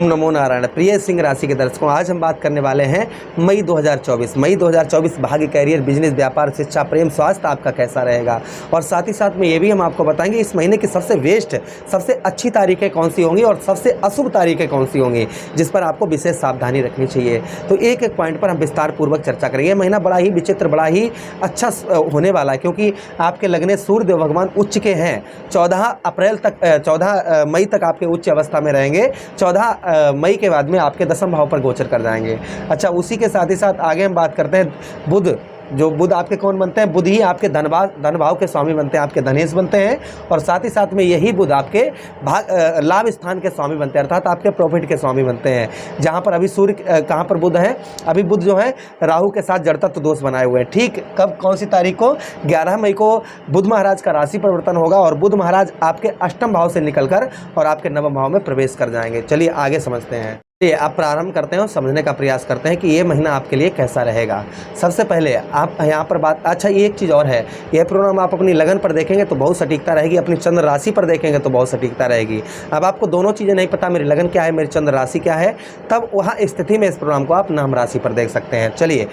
नमो नारायण। प्रिय सिंह राशि के दर्शकों, आज हम बात करने वाले हैं मई 2024। मई 2024 भाग्य, कैरियर, बिजनेस, व्यापार, शिक्षा, प्रेम, स्वास्थ्य आपका कैसा रहेगा। और साथ ही साथ में ये भी हम आपको बताएंगे इस महीने की सबसे बेस्ट, सबसे अच्छी तारीखें कौन सी होंगी और सबसे अशुभ तारीखें कौन सी होंगी, जिस पर आपको विशेष सावधानी रखनी चाहिए। तो एक एक पॉइंट पर हम विस्तार पूर्वक चर्चा करेंगे। महीना बड़ा ही विचित्र, बड़ा ही अच्छा होने वाला है, क्योंकि आपके लगने सूर्य भगवान उच्च के हैं। 14 मई तक आपके उच्च अवस्था में रहेंगे। 14 मई के बाद में आपके 10वें भाव पर गोचर कर जाएंगे। अच्छा, उसी के साथ ही साथ आगे हम बात करते हैं बुध। जो बुध आपके कौन बनते हैं? बुध ही आपके धन भाव के स्वामी बनते हैं, आपके धनेश बनते हैं। और साथ ही साथ में यही बुध आपके लाभ स्थान के स्वामी बनते हैं, अर्थात आपके प्रॉफिट के स्वामी बनते हैं। जहां पर अभी सूर्य कहां पर बुध है? अभी बुध जो है राहु के साथ जड़तत्व दोष बनाए हुए हैं। ठीक कब, कौन सी तारीख को? 11 मई को बुध महाराज का राशि परिवर्तन होगा और बुध महाराज आपके 8वें भाव से निकलकर और आपके 9वें भाव में प्रवेश कर जाएंगे। चलिए आगे समझते हैं। ये आप प्रारंभ करते हैं और समझने का प्रयास करते हैं कि ये महीना आपके लिए कैसा रहेगा। सबसे पहले आप यहाँ पर बात, अच्छा ये एक चीज़ और है, यह प्रोग्राम आप अपनी लगन पर देखेंगे तो बहुत सटीकता रहेगी, अपनी चंद्र राशि पर देखेंगे तो बहुत सटीकता रहेगी। अब आपको दोनों चीज़ें नहीं पता, मेरी लगन क्या है, मेरी चंद्र राशि क्या है, तब वहाँ स्थिति में इस प्रोग्राम को आप नाम राशि पर देख सकते हैं। चलिए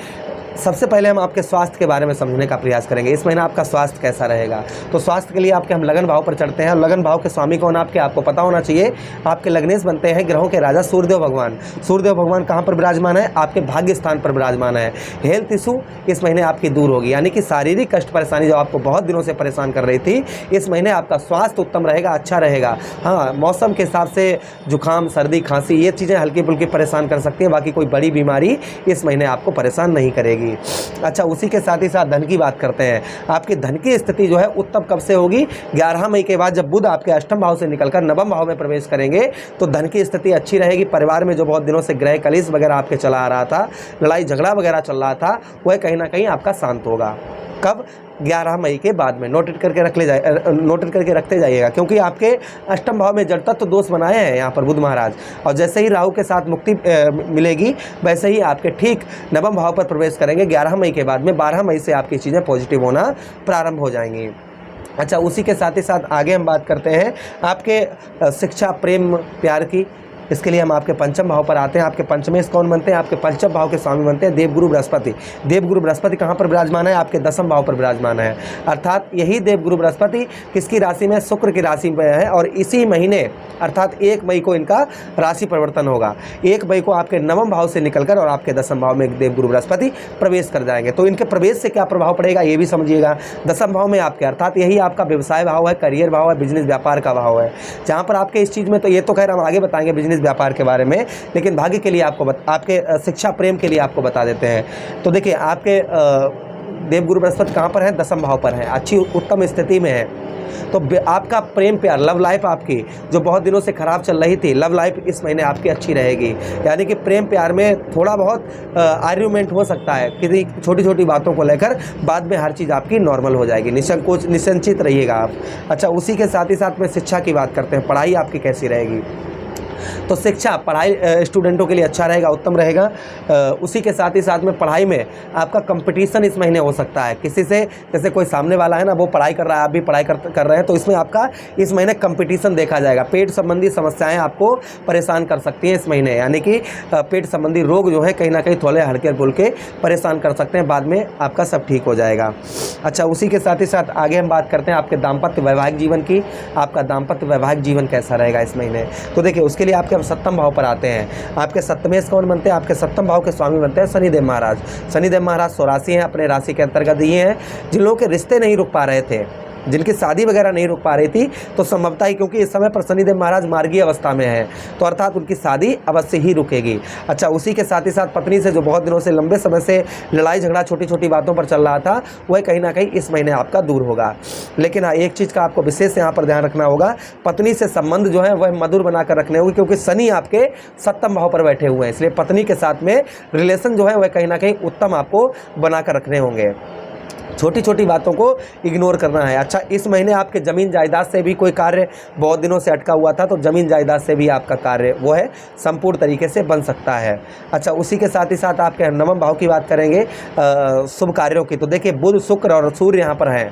सबसे पहले हम आपके स्वास्थ्य के बारे में समझने का प्रयास करेंगे। इस महीना आपका स्वास्थ्य कैसा रहेगा। तो स्वास्थ्य के लिए आपके हम लगन भाव पर चढ़ते हैं। लगन भाव के स्वामी कौन आपके, आपको पता होना चाहिए। आपके लग्नेश बनते हैं ग्रहों के राजा सूर्यदेव भगवान। सूर्यदेव भगवान कहाँ पर विराजमान है? आपके भाग्य स्थान पर विराजमान है। हेल्थ इशू इस महीने आपकी दूर होगी, यानी कि शारीरिक कष्ट परेशानी जो आपको बहुत दिनों से परेशान कर रही थी, इस महीने आपका स्वास्थ्य उत्तम रहेगा, अच्छा रहेगा। हाँ, मौसम के हिसाब से जुकाम, सर्दी, खांसी ये चीज़ें हल्की फुल्की परेशान कर सकती है, बाकी कोई बड़ी बीमारी इस महीने आपको परेशान नहीं करेगी। अच्छा, उसी के साथ ही साथ धन की बात करते हैं। आपकी धन की स्थिति जो है उत्तम कब से होगी? 11 मई के बाद जब बुध आपके 8वें भाव से निकलकर 9वें भाव में प्रवेश करेंगे तो धन की स्थिति अच्छी रहेगी। परिवार में जो बहुत दिनों से ग्रह कलेश वगैरह आपके चला आ रहा था, लड़ाई झगड़ा वगैरह चल रहा था, वह कहीं ना कहीं आपका शांत होगा। कब? 11 मई के बाद में। नोट करके रखते जाइएगा, क्योंकि आपके 8वें भाव में जड़तत्व दोष बनाए हैं यहाँ पर बुध महाराज, और जैसे ही राहु के साथ मुक्ति मिलेगी वैसे ही आपके ठीक 9वें भाव पर प्रवेश करेंगे 11 मई के बाद में। 12 मई से आपकी चीज़ें पॉजिटिव होना प्रारंभ हो जाएंगी। अच्छा, उसी के साथ ही साथ आगे हम बात करते हैं आपके शिक्षा, प्रेम, प्यार की। इसके लिए हम आपके 5वें भाव पर आते हैं। आपके पंचमेश कौन बनते हैं? आपके 5वें भाव के स्वामी बनते हैं देवगुरु बृहस्पति। देवगुरु बृहस्पति कहाँ पर विराजमान है? आपके 10वें भाव पर विराजमान है। अर्थात यही देवगुरु बृहस्पति किसकी राशि में? शुक्र की राशि में है। और इसी महीने अर्थात 1 मई को इनका राशि परिवर्तन होगा। 1 मई को आपके 9वें भाव से निकलकर और आपके 10वें भाव में देवगुरु बृहस्पति प्रवेश कर जाएंगे। तो इनके प्रवेश से क्या प्रभाव पड़ेगा ये भी समझिएगा। 10वें भाव में आपके, अर्थात यही आपका व्यवसाय भाव है, करियर भाव है, बिजनेस व्यापार का भाव है, जहाँ पर आपके इस चीज़ में, तो ये तो खैर हम आगे बताएंगे बिजनेस व्यापार के बारे में, लेकिन भाग्य के लिए आपको आपके शिक्षा, प्रेम के लिए आपको बता देते हैं। तो देखिए आपके देवगुरु बृहस्पति कहाँ पर है? 10वें भाव पर है, अच्छी उत्तम स्थिति में है। तो आपका प्रेम प्यार, लव लाइफ आपकी जो बहुत दिनों से खराब चल रही थी, लव लाइफ इस महीने आपकी अच्छी रहेगी। यानी कि प्रेम प्यार में थोड़ा बहुत आर्ग्यूमेंट हो सकता है किसी छोटी छोटी बातों को लेकर, बाद में हर चीज़ आपकी नॉर्मल हो जाएगी। निसंकोच, निसंचित रहिएगा आप। अच्छा, उसी के साथ ही साथ में शिक्षा की बात करते हैं। पढ़ाई आपकी कैसी रहेगी? तो शिक्षा, पढ़ाई स्टूडेंटों के लिए अच्छा रहेगा, उत्तम रहेगा। उसी के साथ ही साथ में पढ़ाई में आपका कंपटीशन इस महीने हो सकता है किसी से। जैसे कोई सामने वाला है ना, वो पढ़ाई कर रहा है, आप भी पढ़ाई कर रहे हैं, तो इसमें आपका इस महीने कंपटीशन देखा जाएगा। पेट संबंधी समस्याएं आपको परेशान कर सकती हैं इस महीने, यानी कि पेट संबंधी रोग जो है कहीं ना कहीं थोड़े हल्के फुल्के परेशान कर सकते हैं, बाद में आपका सब ठीक हो जाएगा। अच्छा, उसी के साथ ही साथ आगे हम बात करते हैं आपके दाम्पत्य वैवाहिक जीवन की। आपका दाम्पत्य वैवाहिक जीवन कैसा रहेगा इस महीने? तो देखिए उसके लिए आपके हम 7वें भाव पर आते हैं। आपके सप्तमेश कौन बनते हैं? आपके 7वें भाव के स्वामी बनते हैं शनिदेव महाराज। शनिदेव महाराज स्वराशि हैं, अपने राशि के अंतर्गत ये हैं। जिन लोगों के रिश्ते नहीं रुक पा रहे थे, जिनकी शादी वगैरह नहीं रुक पा रही थी, तो संभवतः ही, क्योंकि इस समय पर शनिदेव महाराज मार्गीय अवस्था में है, तो अर्थात उनकी शादी अवश्य ही रुकेगी। अच्छा, उसी के साथ ही साथ पत्नी से जो बहुत दिनों से, लंबे समय से लड़ाई झगड़ा छोटी छोटी बातों पर चल रहा था, वह कहीं ना कहीं इस महीने आपका दूर होगा। लेकिन हाँ, एक चीज़ का आपको विशेष यहाँ पर ध्यान रखना होगा, पत्नी से संबंध जो है वह मधुर बनाकर रखने होंगे, क्योंकि शनि आपके 7वें भाव पर बैठे हुए हैं, इसलिए पत्नी के साथ में रिलेशन जो है वह कहीं ना कहीं उत्तम आपको बनाकर रखने होंगे। छोटी छोटी बातों को इग्नोर करना है। अच्छा, इस महीने आपके ज़मीन जायदाद से भी कोई कार्य बहुत दिनों से अटका हुआ था, तो ज़मीन जायदाद से भी आपका कार्य वो है संपूर्ण तरीके से बन सकता है। अच्छा, उसी के साथ ही साथ आपके 9वें भाव की बात करेंगे शुभ कार्यों की। तो देखिए बुध, शुक्र और सूर्य यहाँ पर हैं।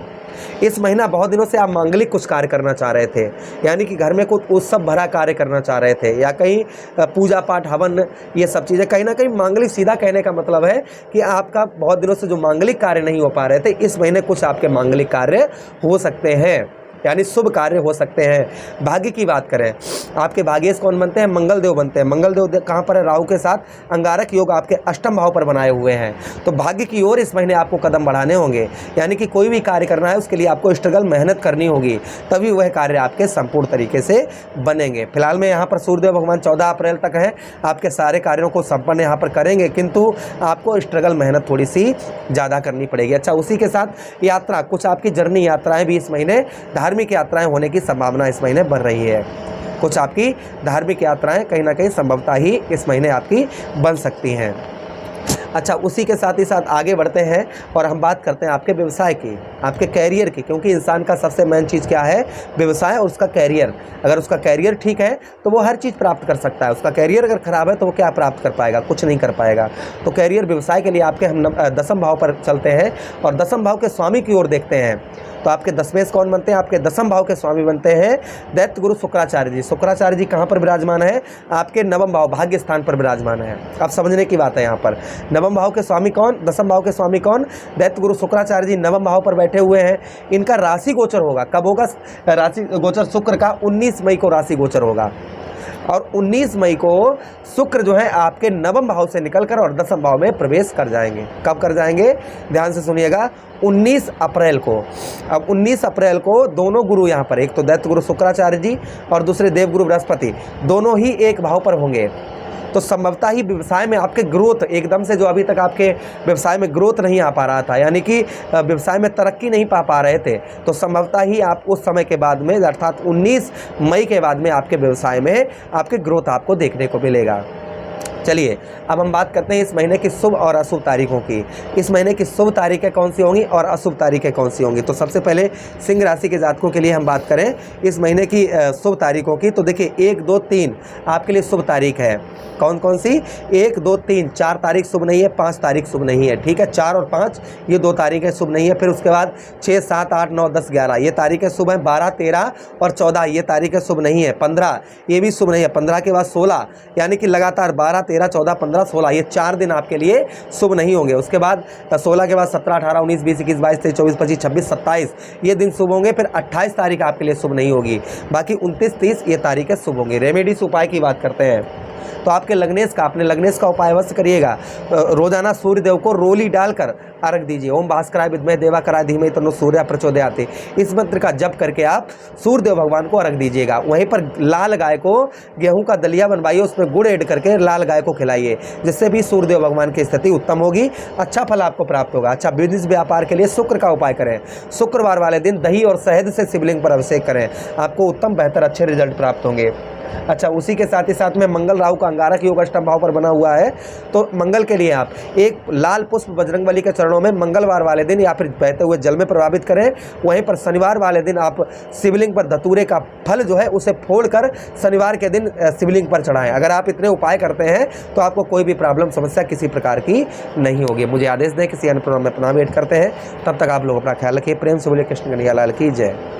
इस महीना बहुत दिनों से आप मांगलिक कुछ कार्य करना चाह रहे थे, यानी कि घर में कुछ उत्सव भरा कार्य करना चाह रहे थे, या कहीं पूजा पाठ हवन ये सब चीज़ें, कहीं ना कहीं मांगलिक, सीधा कहने का मतलब है कि आपका बहुत दिनों से जो मांगलिक कार्य नहीं हो पा रहे थे, इस महीने कुछ आपके मांगलिक कार्य हो सकते हैं, यानी शुभ कार्य हो सकते हैं। भाग्य की बात करें, आपके भाग्येश कौन बनते हैं? मंगल देव बनते हैं। मंगल देव कहाँ पर है? राहु के साथ अंगारक योग आपके अष्टम भाव पर बनाए हुए हैं। तो भाग्य की ओर इस महीने आपको कदम बढ़ाने होंगे, यानी कि कोई भी कार्य करना है उसके लिए आपको स्ट्रगल, मेहनत करनी होगी, तभी वह कार्य आपके संपूर्ण तरीके से बनेंगे। फिलहाल में यहाँ पर सूर्यदेव भगवान 14 अप्रैल तक है, आपके सारे कार्यों को संपन्न यहाँ पर करेंगे, किंतु आपको स्ट्रगल, मेहनत थोड़ी सी ज़्यादा करनी पड़ेगी। अच्छा, उसी के साथ यात्रा, कुछ आपकी जर्नी यात्राएँ भी इस महीने, धार्मिक यात्राएं होने की संभावना इस महीने बढ़ रही है। कुछ आपकी धार्मिक यात्राएं कहीं ना कहीं संभवतः ही इस महीने आपकी बन सकती हैं। अच्छा, उसी के साथ ही साथ आगे बढ़ते हैं और हम बात करते हैं आपके व्यवसाय की, आपके कैरियर की, क्योंकि इंसान का सबसे मेन चीज़ क्या है? व्यवसाय और उसका कैरियर। अगर उसका कैरियर ठीक है तो वो हर चीज़ प्राप्त कर सकता है, उसका कैरियर अगर खराब है तो वो क्या प्राप्त कर पाएगा? कुछ नहीं कर पाएगा। तो कैरियर, व्यवसाय के लिए आपके हम दसम भाव पर चलते हैं और दसम भाव के स्वामी की ओर देखते हैं। तो आपके दसवें कौन बनते हैं? आपके दसम भाव के स्वामी बनते हैं दैत्य गुरु शुक्राचार्य जी। शुक्राचार्य जी कहाँ पर विराजमान है? आपके नवम भाव, भाग्य स्थान पर विराजमान है। अब समझने की बात है यहाँ पर, नवम भाव के स्वामी कौन? दसम भाव के स्वामी कौन? दैत्य गुरु शुक्राचार्य जी नवम भाव पर बैठे हुए हैं। इनका राशि गोचर होगा, कब होगा राशि गोचर? शुक्र का 19 मई को राशि गोचर होगा, और 19 मई को शुक्र जो है आपके नवम भाव से निकलकर और दसम भाव में प्रवेश कर जाएंगे। कब कर जाएंगे? ध्यान से सुनिएगा, 19 अप्रैल को। अब 19 अप्रैल को दोनों गुरु यहाँ पर, एक तो दैत्य गुरु शुक्राचार्य जी और दूसरे देवगुरु बृहस्पति, दोनों ही एक भाव पर होंगे। तो संभवतः ही व्यवसाय में आपके ग्रोथ एकदम से, जो अभी तक आपके व्यवसाय में ग्रोथ नहीं आ पा रहा था, यानी कि व्यवसाय में तरक्की नहीं पा रहे थे, तो संभवतः ही आप उस समय के बाद में, अर्थात 19 मई के बाद में आपके व्यवसाय में आपके ग्रोथ आपको देखने को मिलेगा। चलिए, अब हम बात करते हैं इस महीने की शुभ और अशुभ तारीखों की। इस महीने की शुभ तारीखें कौन सी होंगी और अशुभ तारीखें कौन सी होंगी? तो सबसे पहले सिंह राशि के जातकों के लिए हम बात करें इस महीने की शुभ तारीखों की, तो देखिए 1, 2, 3 आपके लिए शुभ तारीख है। कौन कौन सी? 1, 2, 3, 4 तारीख शुभ नहीं है, 5 तारीख शुभ नहीं है, ठीक है। 4 और 5 ये 2 तारीखें शुभ नहीं है। फिर उसके बाद 6, 7, 8, 9, 10, 11 ये तारीखें शुभ हैं। 12, 13 और 14 ये तारीखें शुभ नहीं है। 15 ये भी शुभ नहीं है। 15 के बाद 16, यानी कि लगातार 12, 13, 14, 15, 16 ये 4 दिन आपके लिए शुभ नहीं होंगे। उसके बाद 16 के बाद 17, 18, 19, 20, 21, 22, 23, 24, 25, 26, 27 ये दिन शुभ होंगे। फिर 28 तारीख आपके लिए शुभ नहीं होगी, बाकी 29, 30 ये तारीखें शुभ होंगी। रेमेडीज उपाय की बात करते हैं, तो आपके लग्नेश का, अपने लग्नेश का उपाय अवश्य करिएगा। रोजाना सूर्य देव को रोली डालकर अर्घ दीजिए। ओम भास्कराय विद्महे देवाकराय धीमहि तन्नो सूर्य प्रचोदयात्, इस मंत्र का जप करके आप सूर्य देव भगवान को अर्घ दीजिएगा। वहीं पर लाल गाय को गेहूं का दलिया बनवाइए, उसमें गुड़ ऐड करके लाल गाय को खिलाइए, जिससे भी सूर्य देव भगवान की स्थिति उत्तम होगी, अच्छा फल आपको प्राप्त होगा। अच्छा, बिजनेस व्यापार के लिए शुक्र का उपाय करें। शुक्रवार वाले दिन दही और शहद से शिवलिंग पर अभिषेक करें, आपको उत्तम, बेहतर, अच्छे रिजल्ट प्राप्त होंगे। अच्छा, उसी के साथ ही साथ में मंगल राहु का अंगारक योग अष्टम भाव पर बना हुआ है, तो मंगल के लिए आप एक लाल पुष्प बजरंगबली के चरणों में मंगलवार वाले दिन या फिर बहते हुए जल में प्रभावित करें। वहीं पर शनिवार वाले दिन आप शिवलिंग पर धतूरे का फल जो है उसे फोड़कर शनिवार के दिन शिवलिंग पर चढ़ाएं। अगर आप इतने उपाय करते हैं तो आपको कोई भी प्रॉब्लम, समस्या किसी प्रकार की नहीं होगी। मुझे आदेश दें, किसी अन्य प्रोग्राम में अपना वेट करते हैं। तब तक आप लोग अपना ख्याल रखिए। प्रेम से बोलिए कृष्ण कन्हैया लाल की जय।